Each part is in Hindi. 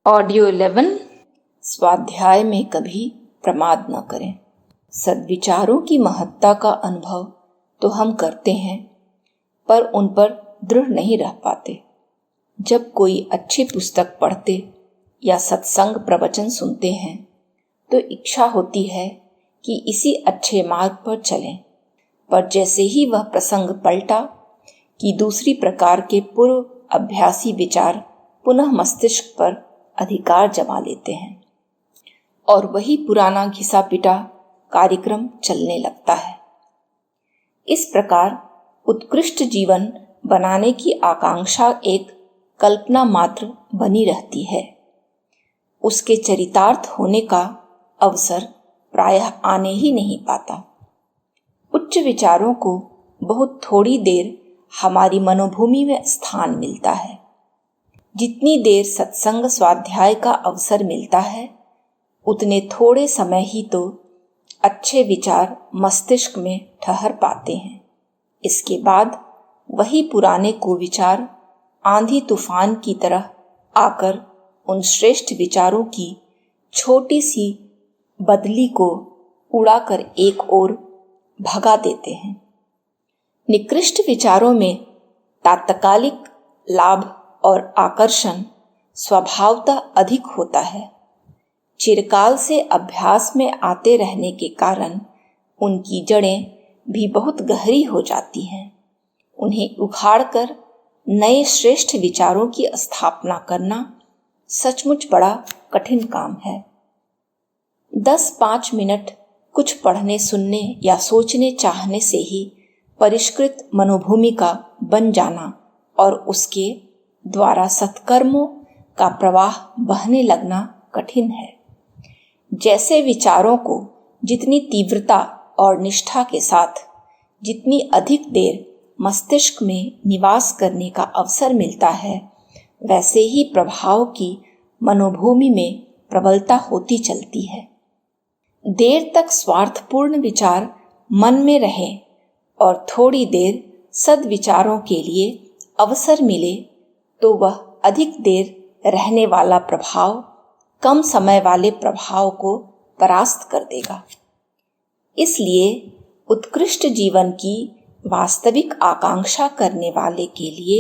ऑडियो 11। स्वाध्याय में कभी प्रमाद न करें। सद्विचारों की महत्ता का अनुभव तो हम करते हैं, पर उन पर दृढ़ नहीं रह पाते। जब कोई अच्छी पुस्तक पढ़ते या सत्संग प्रवचन सुनते हैं तो इच्छा होती है कि इसी अच्छे मार्ग पर चलें, पर जैसे ही वह प्रसंग पलटा कि दूसरी प्रकार के पूर्व अभ्यासी विचार पुनः मस्तिष्क पर अधिकार जमा लेते हैं और वही पुराना घिसा पिटा कार्यक्रम चलने लगता है। इस प्रकार उत्कृष्ट जीवन बनाने की आकांक्षा एक कल्पना मात्र बनी रहती है। उसके चरितार्थ होने का अवसर प्रायः आने ही नहीं पाता। उच्च विचारों को बहुत थोड़ी देर हमारी मनोभूमि में स्थान मिलता है। जितनी देर सत्संग स्वाध्याय का अवसर मिलता है, उतने थोड़े समय ही तो अच्छे विचार मस्तिष्क में ठहर पाते हैं। इसके बाद वही पुराने कुविचार आंधी तूफान की तरह आकर उन श्रेष्ठ विचारों की छोटी सी बदली को उड़ाकर एक ओर भगा देते हैं। निकृष्ट विचारों में तात्कालिक लाभ और आकर्षण स्वभावतः अधिक होता है। चिरकाल से अभ्यास में आते रहने के कारण उनकी जड़ें भी बहुत गहरी हो जाती हैं। उन्हें उखाड़कर नए श्रेष्ठ विचारों की स्थापना करना सचमुच बड़ा कठिन काम है। 10-5 मिनट कुछ पढ़ने, सुनने या सोचने चाहने से ही परिष्कृत मनोभूमिका बन जाना और उसके द्वारा सत्कर्मों का प्रवाह बहने लगना कठिन है। जैसे विचारों को जितनी तीव्रता और निष्ठा के साथ जितनी अधिक देर मस्तिष्क में निवास करने का अवसर मिलता है, वैसे ही प्रभाव की मनोभूमि में प्रबलता होती चलती है। देर तक स्वार्थपूर्ण विचार मन में रहे और थोड़ी देर सद्विचारों के लिए अवसर मिले तो वह अधिक देर रहने वाला प्रभाव कम समय वाले प्रभाव को परास्त कर देगा। इसलिए उत्कृष्ट जीवन की वास्तविक आकांक्षा करने वाले के लिए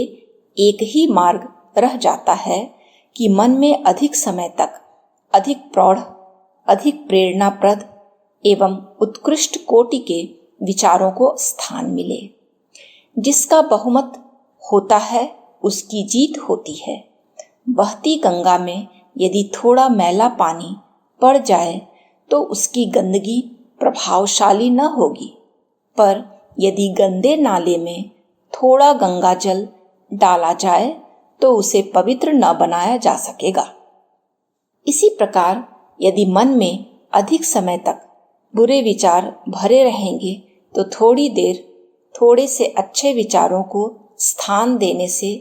एक ही मार्ग रह जाता है कि मन में अधिक समय तक अधिक प्रौढ़, अधिक प्रेरणाप्रद एवं उत्कृष्ट कोटि के विचारों को स्थान मिले। जिसका बहुमत होता है उसकी जीत होती है। बहती गंगा में यदि थोड़ा मैला पानी पड़ जाए तो उसकी गंदगी प्रभावशाली न होगी, पर यदि गंदे नाले में थोड़ा गंगा जल डाला जाए तो उसे पवित्र न बनाया जा सकेगा। इसी प्रकार यदि मन में अधिक समय तक बुरे विचार भरे रहेंगे तो थोड़ी देर थोड़े से अच्छे विचारों को स्थान देने से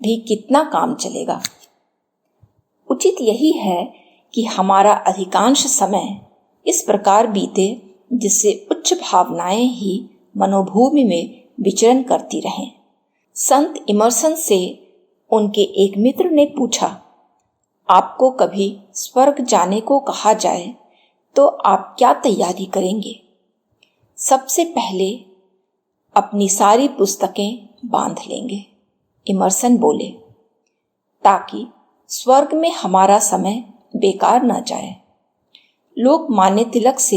भी कितना काम चलेगा। उचित यही है कि हमारा अधिकांश समय इस प्रकार बीते जिससे उच्च भावनाएं ही मनोभूमि में विचरण करती रहें। संत इमर्सन से उनके एक मित्र ने पूछा, आपको कभी स्वर्ग जाने को कहा जाए तो आप क्या तैयारी करेंगे? सबसे पहले अपनी सारी पुस्तकें बांध लेंगे, इमर्सन बोले, ताकि स्वर्ग में हमारा समय बेकार न जाए। लोकमान्य तिलक से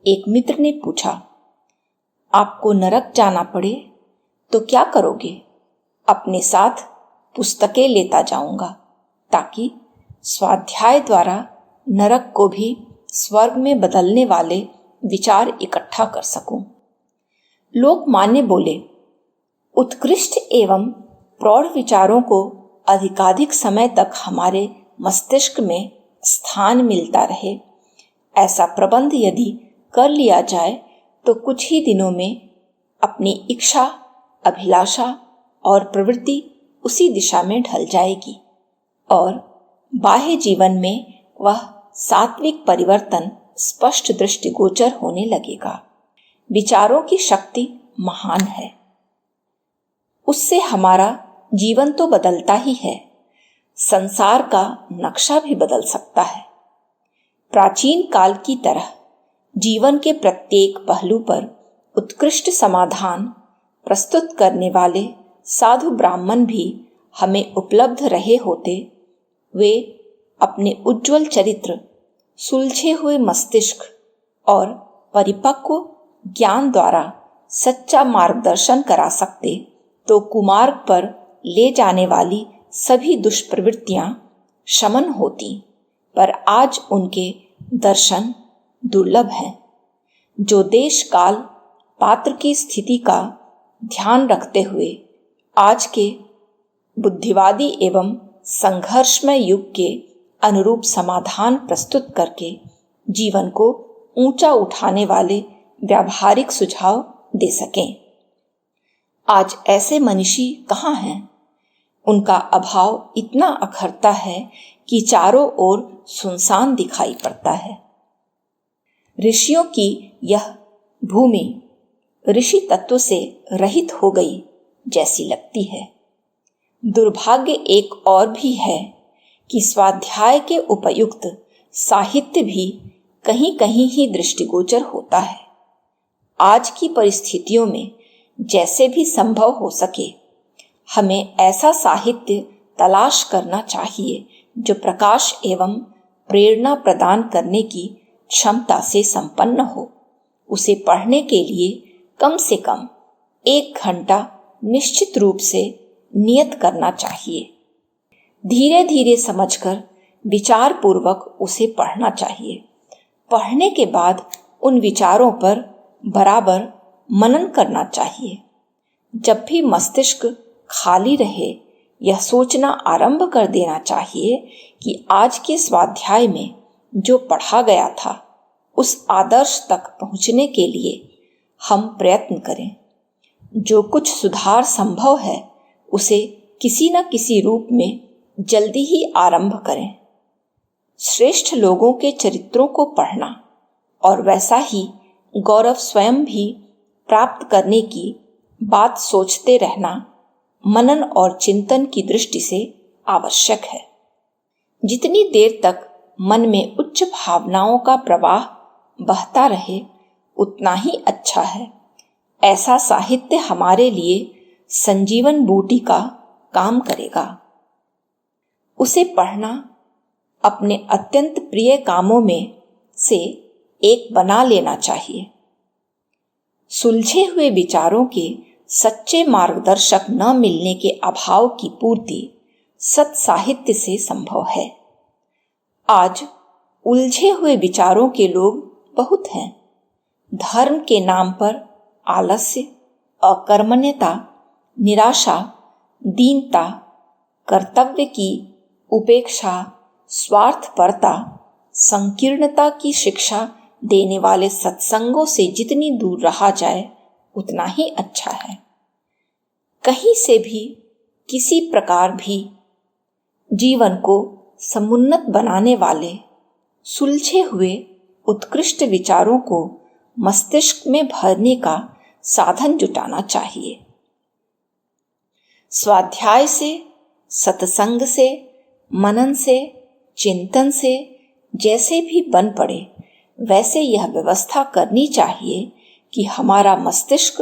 एक मित्र ने पूछा, आपको नरक जाना पड़े तो क्या करोगे? अपने साथ पुस्तकें लेता जाऊंगा, ताकि स्वाध्याय द्वारा नरक को भी स्वर्ग में बदलने वाले विचार इकट्ठा कर सकूं। लोकमान्य बोले, उत्कृष्ट एवं प्रौढ़ विचारों को अधिकाधिक समय तक हमारे मस्तिष्क में स्थान मिलता रहे, ऐसा प्रबंध यदि कर लिया जाए तो कुछ ही दिनों में अपनी इच्छा, अभिलाषा और प्रवृत्ति उसी दिशा में ढल जाएगी और बाह्य जीवन में वह सात्विक परिवर्तन स्पष्ट दृष्टिगोचर होने लगेगा। विचारों की शक्ति महान है। उससे हमारा जीवन तो बदलता ही है, संसार का नक्शा भी बदल सकता है। प्राचीन काल की तरह जीवन के प्रत्येक पहलू पर उत्कृष्ट समाधान प्रस्तुत करने वाले साधु ब्राह्मण भी हमें उपलब्ध रहे होते, वे अपने उज्जवल चरित्र, सुलझे हुए मस्तिष्क और परिपक्व ज्ञान द्वारा सच्चा मार्गदर्शन करा सकते, तो कुमार्ग पर ले जाने वाली सभी दुष्प्रवृत्तियां शमन होती। पर आज उनके दर्शन दुर्लभ हैं। जो देश काल पात्र की स्थिति का ध्यान रखते हुए आज के बुद्धिवादी एवं संघर्षमय युग के अनुरूप समाधान प्रस्तुत करके जीवन को ऊंचा उठाने वाले व्यावहारिक सुझाव दे सकें। आज ऐसे मनीषी कहाँ हैं? उनका अभाव इतना अखरता है कि चारों ओर सुनसान दिखाई पड़ता है। ऋषियों की यह भूमि ऋषि तत्व से रहित हो गई जैसी लगती है। दुर्भाग्य एक और भी है कि स्वाध्याय के उपयुक्त साहित्य भी कहीं कहीं ही दृष्टिगोचर होता है। आज की परिस्थितियों में जैसे भी संभव हो सके हमें ऐसा साहित्य तलाश करना चाहिए जो प्रकाश एवं प्रेरणा प्रदान करने की क्षमता से संपन्न हो। उसे पढ़ने के लिए कम से कम 1 घंटा निश्चित रूप से नियत करना चाहिए। धीरे धीरे समझकर विचार पूर्वक उसे पढ़ना चाहिए। पढ़ने के बाद उन विचारों पर बराबर मनन करना चाहिए। जब भी मस्तिष्क खाली रहे, यह सोचना आरंभ कर देना चाहिए कि आज के स्वाध्याय में जो पढ़ा गया था उस आदर्श तक पहुंचने के लिए हम प्रयत्न करें। जो कुछ सुधार संभव है उसे किसी न किसी रूप में जल्दी ही आरंभ करें। श्रेष्ठ लोगों के चरित्रों को पढ़ना और वैसा ही गौरव स्वयं भी प्राप्त करने की बात सोचते रहना मनन और चिंतन की दृष्टि से आवश्यक है। जितनी देर तक मन में उच्च भावनाओं का प्रवाह बहता रहे उतना ही अच्छा है। ऐसा साहित्य हमारे लिए संजीवन बूटी का काम करेगा। उसे पढ़ना अपने अत्यंत प्रिय कामों में से एक बना लेना चाहिए। सुलझे हुए विचारों के सच्चे मार्गदर्शक न मिलने के अभाव की पूर्ति सत साहित्य से संभव है। आज उलझे हुए विचारों के लोग बहुत हैं। धर्म के नाम पर आलस्य, अकर्मण्यता, निराशा, दीनता, कर्तव्य की उपेक्षा, स्वार्थपरता, संकीर्णता की शिक्षा देने वाले सत्संगों से जितनी दूर रहा जाए उतना ही अच्छा है। कहीं से भी किसी प्रकार भी जीवन को समुन्नत बनाने वाले सुलझे हुए उत्कृष्ट विचारों को मस्तिष्क में भरने का साधन जुटाना चाहिए। स्वाध्याय से, सत्संग से, मनन से, चिंतन से जैसे भी बन पड़े वैसे यह व्यवस्था करनी चाहिए कि हमारा मस्तिष्क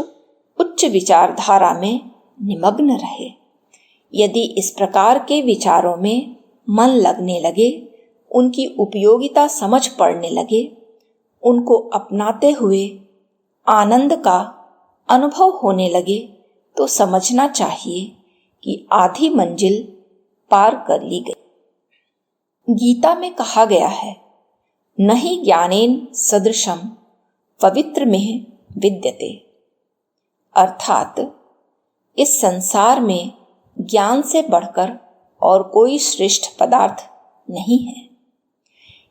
उच्च विचारधारा में निमग्न रहे। यदि इस प्रकार के विचारों में मन लगने लगे, उनकी उपयोगिता समझ पड़ने लगे, उनको अपनाते हुए आनंद का अनुभव होने लगे, तो समझना चाहिए कि आधी मंजिल पार कर ली गई। गीता में कहा गया है, नहि ज्ञानेन सदृशम पवित्र में विद्यते। अर्थात इस संसार में ज्ञान से बढ़कर और कोई श्रेष्ठ पदार्थ नहीं है।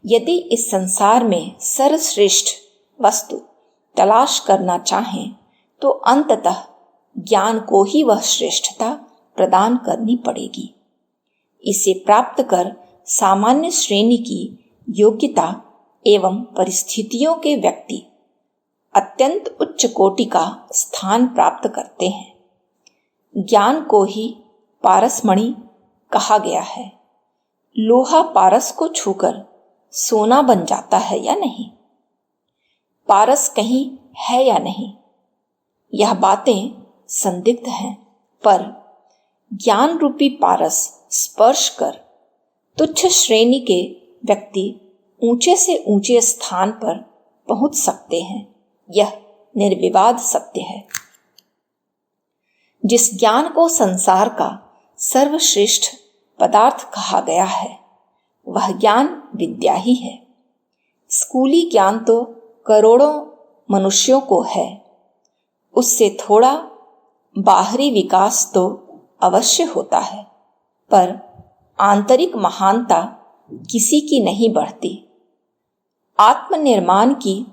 यदि इस संसार में सर्वश्रेष्ठ वस्तु तलाश करना चाहें तो अंततः ज्ञान को ही वह श्रेष्ठता प्रदान करनी पड़ेगी। इसे प्राप्त कर सामान्य श्रेणी की योग्यता एवं परिस्थितियों के व्यक्ति अत्यंत उच्च कोटि का स्थान प्राप्त करते हैं। ज्ञान को ही पारसमणि कहा गया है। लोहा पारस को छूकर सोना बन जाता है या नहीं? पारस कहीं है या नहीं? यह बातें संदिग्ध हैं, पर ज्ञान रूपी पारस स्पर्श कर तुच्छ श्रेणी के व्यक्ति ऊंचे से ऊंचे स्थान पर पहुंच सकते हैं। यह निर्विवाद सत्य है। जिस ज्ञान को संसार का सर्वश्रेष्ठ पदार्थ कहा गया है, वह ज्ञान विद्या ही है। स्कूली ज्ञान तो करोड़ों मनुष्यों को है, उससे थोड़ा बाहरी विकास तो अवश्य होता है, पर आंतरिक महानता किसी की नहीं बढ़ती। आत्मनिर्माण की,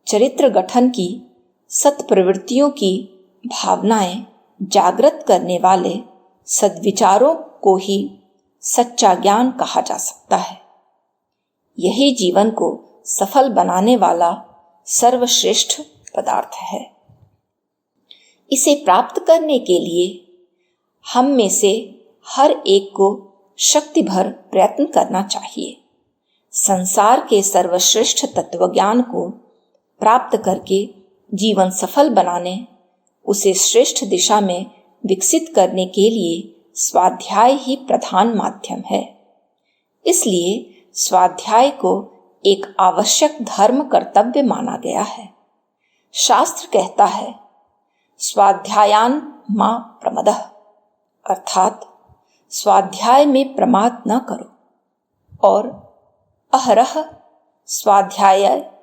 चरित्र गठन की, सत्प्रवृत्तियों की भावनाएं जागृत करने वाले सद्विचारों को ही सच्चा ज्ञान कहा जा सकता है। यही जीवन को सफल बनाने वाला सर्वश्रेष्ठ पदार्थ है। इसे प्राप्त करने के लिए हम में से हर एक को शक्ति भर प्रयत्न करना चाहिए। संसार के सर्वश्रेष्ठ तत्वज्ञान को प्राप्त करके जीवन सफल बनाने, उसे श्रेष्ठ दिशा में विकसित करने के लिए स्वाध्याय ही प्रधान माध्यम है। इसलिए स्वाध्याय को एक आवश्यक धर्म कर्तव्य माना गया है। शास्त्र कहता है, स्वाध्यायान मा प्रमदः, अर्थात स्वाध्याय में प्रमाद न करो, और अहरह स्वाध्याय